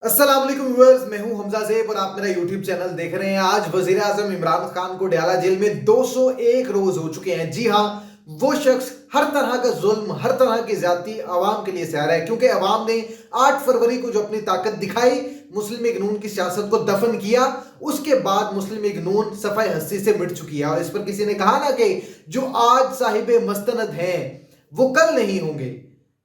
अस्सलाम वालेकुम व्यूअर्स, मैं हूं हमजा ज़ेब और आप मेरा यूट्यूब चैनल देख रहे हैं। आज वजीर आजम इमरान खान को डयाला जेल में 201 रोज हो चुके हैं। जी हां, वो शख्स हर तरह का जुल्म, हर तरह की ज्यादती आवाम के लिए सह रहा है, क्योंकि आवाम ने 8 फरवरी को जो अपनी ताकत दिखाई, मुस्लिम लीग नून की सियासत को दफन किया, उसके बाद मुस्लिम लीग नून सफाई हस्ती से मिट चुकी है। और इस पर किसी ने कहा ना कि जो आज साहिब मस्तनद हैं वो कल नहीं होंगे,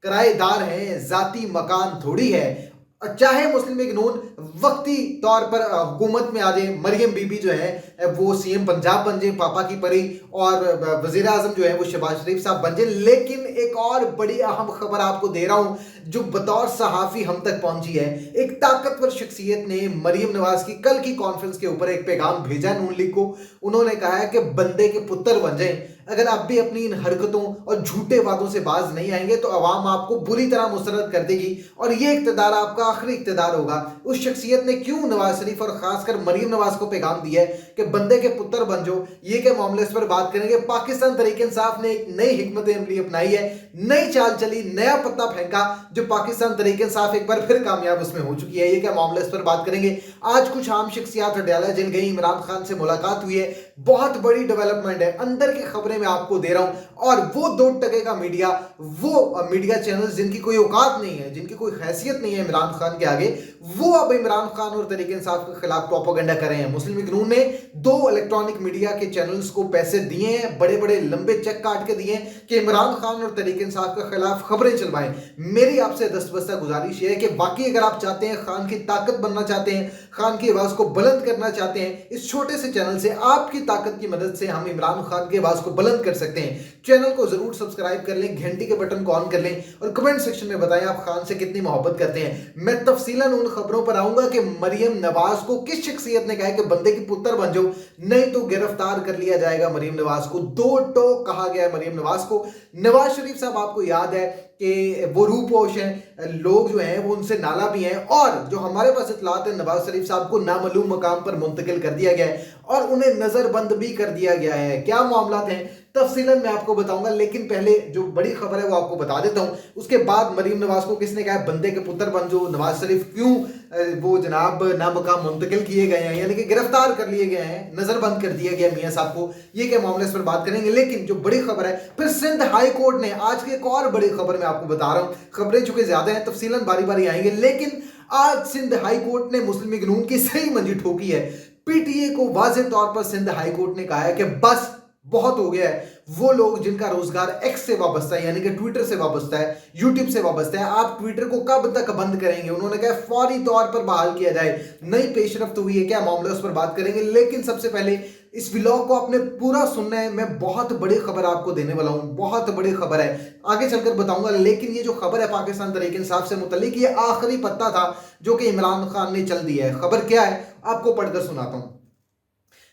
किराएदार हैं, जाती मकान थोड़ी है। चाहे मुस्लिम लीग नून वक्ती तौर पर हुकूमत में आ जाए, मरियम बीबी जो है वो सीएम पंजाब बन जाए पापा की परी, और वजीर आजम जो है वो शहबाज शरीफ साहब बन जाए, लेकिन एक और बड़ी अहम खबर आपको दे रहा हूं जो बतौर सहाफी हम तक पहुंची है। एक ताकतवर शख्सियत ने मरियम नवाज की कल की कॉन्फ्रेंस के ऊपर एक पैगाम भेजा नून लीग को। उन्होंने कहा है कि बंदे के पुत्र बन जाए, अगर आप भी अपनी इन हरकतों और झूठे वादों से बाज नहीं आएंगे तो अवाम आपको बुरी तरह मुसरत कर देगी और ये इक्तदार आपका आखिरी इक्तदार होगा। उस शख्सियत ने क्यों नवाज शरीफ और खासकर मरियम नवाज को पैगाम दिया है कि बंदे के पुत्र बन जाओ, ये के मामले इस पर बात करेंगे। पाकिस्तान तहरीक इंसाफ ने एक नई हिकमत अमली अपनाई है, नई चाल चली, नया पत्ता फेंका, जो पाकिस्तान तहरीक इंसाफ एक बार फिर कामयाब उसमें हो चुकी है। ये क्या मामला, इस पर बात करेंगे। आज कुछ आम शख्सियात डयाला जेल गई, इमरान खान से मुलाकात हुई है, बहुत बड़ी डेवलपमेंट है, अंदर की खबरें मैं आपको दे रहा हूं। और वो 2 टके का मीडिया, वो मीडिया चैनल जिनकी कोई औकात नहीं है, जिनकी कोई हैसियत नहीं है इमरान खान के आगे, वो अब इमरान खान और तहरीक इंसाफ के खिलाफ प्रोपेगेंडा कर रहे हैं। मुस्लिम लीग नून ने 2 इलेक्ट्रॉनिक मीडिया के चैनल्स को पैसे दिए हैं, बड़े बड़े लंबे चेक काट के दिए हैं कि इमरान खान और तहरीक इंसाफ के खिलाफ खबरें चलवाएं। मेरी आपसे दस्तबस्ता गुजारिश है कि बाकी अगर आप चाहते हैं, खान की ताकत बनना चाहते हैं, खान की आवाज को बुलंद करना चाहते हैं, इस छोटे से चैनल से आपकी ताकत की मदद से हम इमरान खान की आवाज को बुलंद कर सकते हैं। चैनल को जरूर सब्सक्राइब कर लें, घंटी के बटन को ऑन कर लें और कमेंट सेक्शन में बताएं आप खान से कितनी मोहब्बत करते हैं। मैं तफसीलन उन खबरों पर आऊंगा कि मरियम नवाज को किस शख्सियत ने कहा कि बंदे की पुत्र बन जाओ, नहीं तो गिरफ्तार कर लिया जाएगा मरियम नवाज को। 2 टोक कहा गया है मरियम नवाज को। नवाज शरीफ साहब, आपको याद है कि वो रूपोश हैं, लोग जो हैं वो उनसे नाला भी हैं, और जो हमारे पास इतलात है नवाज शरीफ साहब को नामालूम मकाम पर मुंतकिल कर दिया गया है और उन्हें नजरबंद भी कर दिया गया है। क्या मामला हैं तफसीलन मैं आपको बताऊंगा, लेकिन पहले जो बड़ी खबर है वो आपको बता देता हूं। उसके बाद मरियम नवाज को किसने कहा बंदे के पुत्र बन जाओ, नवाज शरीफ क्यों वो जनाब नामकाम मुंतकिल किए गए हैं, यानी कि गिरफ्तार कर लिए गए हैं, नजरबंद कर दिया गया मियां साहब को, ये क्या मामले, इस पर बात करेंगे। लेकिन जो बड़ी खबर है, फिर सिंध हाई कोर्ट ने आज की एक और बड़ी खबर मैं आपको बता रहा हूं, खबरें चूंकि ज्यादा हैं तफसीलन बारी बारी आएंगे, लेकिन आज सिंध हाई कोर्ट ने मुस्लिम लीग नून की सही मंजी ठोकी है। पीटीए को वाज़ेह तौर पर सिंध हाई कोर्ट ने कहा है कि बस बहुत हो गया है। वो लोग जिनका रोजगार एक्स से वाबस्ता है, यानी कि ट्विटर से वाबस्ता है, यूट्यूब से वाबस्ता है, आप ट्विटर को कब तक बंद करेंगे? उन्होंने कहा फौरी तौर पर बहाल किया जाए। नई पेशरफ्त हुई है, क्या मामला, उस पर बात करेंगे। लेकिन सबसे पहले इस व्लॉग को आपने पूरा सुनना है। मैं बहुत बड़ी खबर आपको देने वाला हूं, बहुत बड़ी खबर है, आगे चलकर बताऊंगा। लेकिन ये जो खबर है पाकिस्तान तहरीक इंसाफ से मुतल्लिक, ये आखिरी पत्ता था जो कि इमरान खान ने चल दिया है। खबर क्या है आपको पढ़कर सुनाता हूं।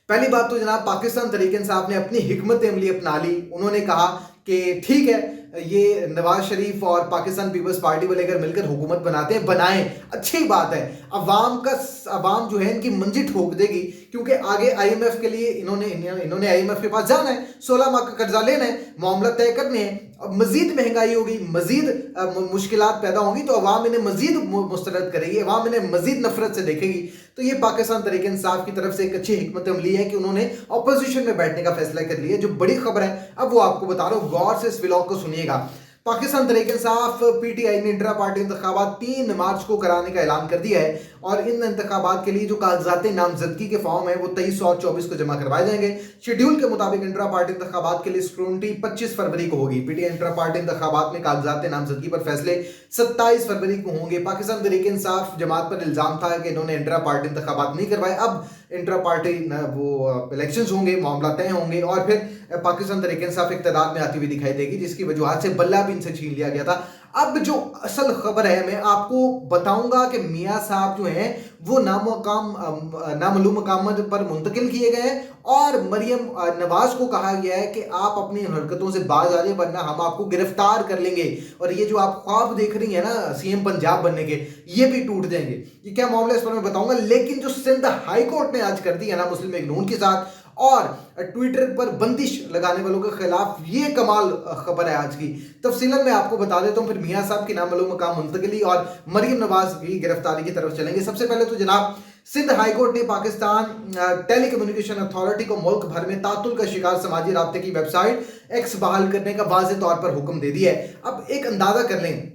पहली बात तो जनाब, पाकिस्तान तहरीक इंसाफ ने अपनी हिकमत अमली अपना ली। उन्होंने कहा कि ठीक है, ये नवाज शरीफ और पाकिस्तान पीपल्स पार्टी वाले अगर मिलकर हुकूमत बनाते हैं, बनाएं, अच्छी बात है। अवाम जो है इनकी मंजी ठोक देगी, क्योंकि आगे आईएमएफ के लिए इन्होंने आईएमएफ के पास जाना है, 16 माह का कर्जा लेना है, मामला तय करने हैं। अब मजीद महंगाई होगी, मजीद मुश्किलात पैदा होंगी, तो अवाम इन्हें मजीद मुस्तरद करेगी, अवाम इन्हें मजीद नफरत से देखेगी। तो ये पाकिस्तान तहरीक इंसाफ की तरफ से एक अच्छी हिकमत अमली है कि उन्होंने अपोजिशन में बैठने का फैसला कर लिया। जो बड़ी खबर है अब वो आपको बता रहा हूं, गौर से इस व्लॉग को सुनिएगा। पाकिस्तान तहरीक इंसाफ पीटीआई ने इंटरा पार्टी इंतखाबात 3 मार्च को कराने का ऐलान कर दिया है, और इन इंतखाबात के लिए जो कागजात नामजदगी के फॉर्म है वो 23 और 24 को जमा करवाए जाएंगे। शेड्यूल के मुताबिक इंटरा पार्टी इंतखाबात के लिए स्क्रूटनी 25 फरवरी को होगी। पीटीआई इंटरा पार्टी इंतखाबात में कागजात नामजदगी पर फैसले 27 फरवरी को होंगे। पाकिस्तान तहरीक इंसाफ जमात पर इल्जाम था कि इन्होंने इंटरा पार्टी इंतखाबात नहीं करवाए। अब इंटर पार्टी वो इलेक्शंस होंगे, मामला तय होंगे, और फिर पाकिस्तान तहरीक इंसाफ इक़्तिदार में आती हुई दिखाई देगी, जिसकी वजूहत से बल्ला भी इनसे छीन लिया गया था। अब जो असल खबर है मैं आपको बताऊंगा कि मियां साहब जो हैं वो नामालूम मकाम पर मुंतकिल किए गए हैं, और मरियम नवाज को कहा गया है कि आप अपनी हरकतों से बाज आ जाए, वरना हम आपको गिरफ्तार कर लेंगे, और ये जो आप ख्वाब देख रही है ना सीएम पंजाब बनने के, ये भी टूट जाएंगे। ये क्या मामला, इस पर मैं बताऊंगा। लेकिन जो सिंध हाई कोर्ट ने आज कर दी है ना मुस्लिम लीग नून के साथ, और ट्विटर पर बंदिश लगाने वालों के खिलाफ ये कमाल खबर है आज की। तफसीलन मैं आपको बता देता हूं, फिर मियां साहब की नाम मकाम मुंतकली और मरियम नवाज की गिरफ्तारी की तरफ चलेंगे। सबसे पहले तो जनाब सिंध हाईकोर्ट ने पाकिस्तान टेली कम्युनिकेशन अथॉरिटी को मुल्क भर में तातुल का शिकार समाजी राब्ते की वेबसाइट एक्स बहाल करने का वाज़ेह तौर पर हुक्म दे दिया है। अब एक अंदाजा कर लें,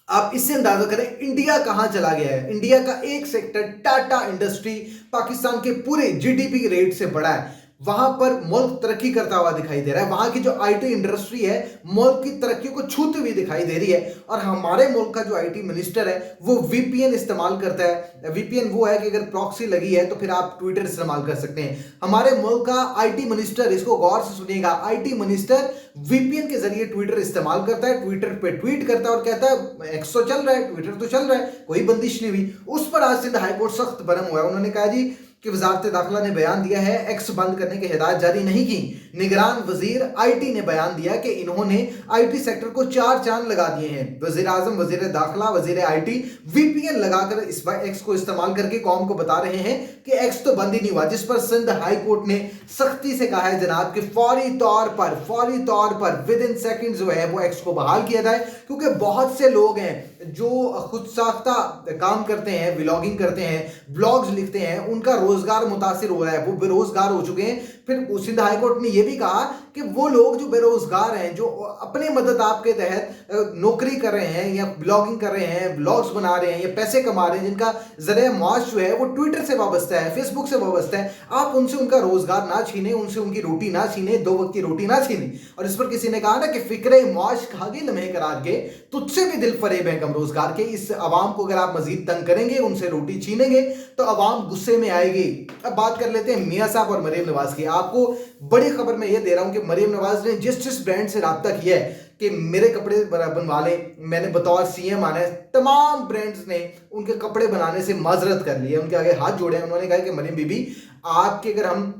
आप इससे अंदाजा करें इंडिया कहां चला गया है। इंडिया का एक सेक्टर टाटा इंडस्ट्री पाकिस्तान के पूरे जीडीपी रेट से बड़ा है। वहां पर मुल्क तरक्की करता हुआ दिखाई दे रहा है। वहां की जो आईटी इंडस्ट्री है मुल्क की तरक्की को छूती हुई दिखाई दे रही है। और हमारे मुल्क का जो आईटी मिनिस्टर है वो वीपीएन इस्तेमाल करता है। वीपीएन वो है कि अगर प्रॉक्सी लगी है तो फिर आप ट्विटर इस्तेमाल कर सकते हैं। हमारे मुल्क का आईटी मिनिस्टर, इसको गौर से सुनिएगा, आईटी मिनिस्टर वीपीएन के जरिए ट्विटर इस्तेमाल करता है, ट्विटर पे ट्वीट करता है और कहता है एक्स तो चल रहा है, ट्विटर तो चल रहा है, कोई बंदिश नहीं हुई। उस पर आज सिंध हाईकोर्ट सख्त बरम हुआ है। उन्होंने कहा जी कि वजारत दाखिला ने बयान दिया है एक्स बंद करने की हिदायत जारी नहीं की। निगरान वजीर आईटी ने बयान दिया कि इन्होंने आईटी सेक्टर को 4 चांद लगा दिए हैं। वजीर आजम, वजीर दाखिला, वजीर आईटी वीपीएन लगाकर इस एक्स को इस्तेमाल करके कौम को बता रहे हैं कि एक्स तो बंद ही नहीं हुआ। जिस पर सिंध हाई कोर्ट ने सख्ती से कहा है जनाब कि फौरी तौर पर विद इन सेकंड जो है वो एक्स को बहाल किया जाए, क्योंकि बहुत से लोग हैं जो खुद साख्ता काम करते हैं, व्लॉगिंग करते हैं, ब्लॉग्स लिखते हैं, उनका रोजगार मुतासिर हो रहा है, वो बेरोजगार हो चुके हैं। फिर सिंध हाईकोर्ट ने यह भी कहा कि वो लोग जो बेरोजगार हैं, जो अपने मदद आप के तहत नौकरी कर रहे हैं या ब्लॉगिंग कर रहे हैं, ब्लॉग्स बना रहे हैं या पैसे कमा रहे हैं, जिनका जरिया माश जो है वो ट्विटर से वाबस्ता है, फेसबुक से वाबस्ता है, आप उनसे उनका रोजगार ना छीने, उनसे उनकी रोटी ना छीने, 2 वक्त की रोटी ना छीने। और इस पर किसी ने कहा ना कि फिक्रे माश खागे लम्हे करार के, तुझसे भी दिल फरेब है कम रोजगार के। इस अवाम को अगर आप मजीद तंग करेंगे, उनसे रोटी छीनेंगे तो अवाम गुस्से में आएगी। अब बात कर लेते हैं मियां साहब और मरियम नवाज की। आपको बड़ी खबर मैं ये दे रहा हूं कि मरियम नवाज ने जिस ब्रांड से राब्ता किया है कि मेरे कपड़े बनवा लें, मैंने बतौर सीएम आना है, तमाम ब्रांड्स ने उनके कपड़े बनाने से माजरत कर ली है, उनके आगे हाथ जोड़े हैं। उन्होंने कहा कि मरियम बीबी, आपके अगर हम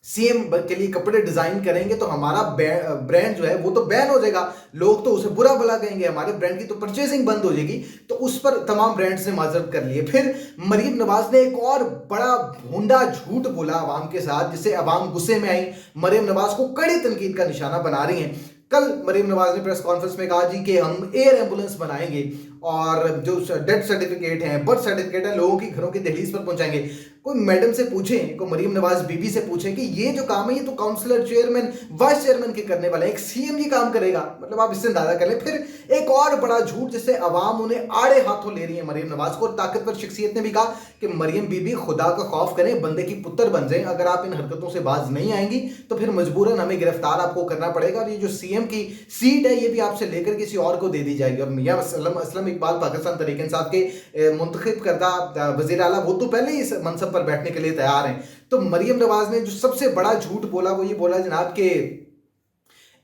सीएम के लिए कपड़े डिजाइन करेंगे तो हमारा ब्रांड जो है वो तो बैन हो जाएगा, लोग तो उसे बुरा भला कहेंगे, हमारे ब्रांड की तो परचेजिंग बंद हो जाएगी। तो उस पर तमाम ब्रांड्स ने माजरत कर लिए। फिर मरियम नवाज ने एक और बड़ा भूंडा झूठ बोला अवाम के साथ, जिससे अवाम गुस्से में आई, मरियम नवाज को कड़ी तनकीद का निशाना बना रही हैं। कल मरियम नवाज ने प्रेस कॉन्फ्रेंस में कहा जी कि हम एयर एम्बुलेंस बनाएंगे और जो डेथ सर्टिफिकेट हैं, बर्थ सर्टिफिकेट है, लोगों की घरों की दहलीज पर पहुंचाएंगे। कोई मैडम से पूछें, कोई मरियम नवाज बीबी से पूछें कि ये जो काम है ये तो काउंसलर, चेयरमैन, वाइस चेयरमैन के करने वाले, एक सीएम ये काम करेगा? मतलब आप इससे अंदाजा कर लें। फिर एक और बड़ा झूठ जिससे अवाम उन्हें आड़े हाथों ले रही है मरियम नवाज को। ताकतवर शख्सियत ने भी कहा कि मरियम बीबी खुदा का खौफ करें, बंदे की पुत्र बन जाए, अगर आप इन हरकतों से बाज नहीं आएंगी तो फिर मजबूरन हमें गिरफ्तार आपको करना पड़ेगा और ये जो सीएम की सीट है ये भी आपसे लेकर किसी और को दे दी जाएगी। और मियां असलम इकबाल पाकिस्तान तहरीक इंसाफ के मुंतखब करदा वजीर आला, वो तो पहले ही इस मनसब पर बैठने के लिए तैयार हैं। तो मरियम नवाज ने जो सबसे बड़ा झूठ बोला वो ये बोला जनाब के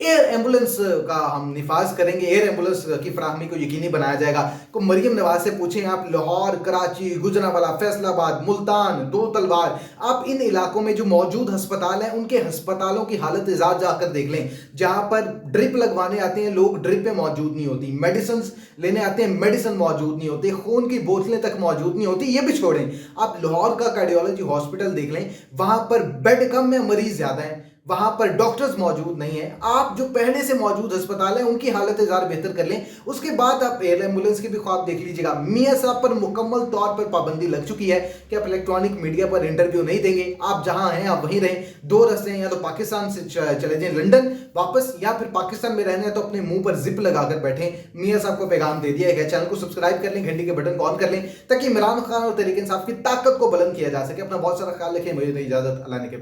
एयर एम्बुलेंस का हम निफाज करेंगे, एयर एम्बुलेंस की फराहमी को यकीनी बनाया जाएगा। को मरियम नवाज से पूछें आप, लाहौर, कराची, गुजरांवाला, फैसलाबाद, मुल्तान, दो तलवार, आप इन इलाकों में जो मौजूद अस्पताल हैं उनके अस्पतालों की हालत इजाज जाकर देख लें। जहां पर ड्रिप लगवाने आते हैं लोग, ड्रिप पे मौजूद नहीं होती, मेडिसिन लेने आते हैं, मेडिसिन मौजूद नहीं होती, खून की बोतलें तक मौजूद नहीं होती। ये भी छोड़ें, आप लाहौर का कार्डियोलॉजी हॉस्पिटल देख लें, वहां पर बेड कम है, मरीज ज्यादा है, वहां पर डॉक्टर्स मौजूद नहीं है। आप जो पहले से मौजूद अस्पताल है उनकी हालत जार बेहतर कर लें, उसके बाद आप एयर एम्बुलेंस की भी ख्वाब देख लीजिएगा। मियां साहब पर मुकम्मल तौर पर पाबंदी लग चुकी है कि आप इलेक्ट्रॉनिक मीडिया पर इंटरव्यू नहीं देंगे। आप जहां हैं आप वहीं रहें। 2 रास्ते हैं, या तो पाकिस्तान से चले जाएं लंदन वापस, या फिर पाकिस्तान में रहना है तो अपने मुंह पर जिप लगाकर बैठें। मियां साहब को पैगाम दे दिया है। चैनल को सब्सक्राइब कर लें, घंटी के बटन को ऑन कर लें ताकि इमरान खान और तहरीक इंसाफ की ताकत को बुलंद किया जा सके। अपना बहुत सारा ख्याल रखें। मुझे इजाजत, अल्लाह ने के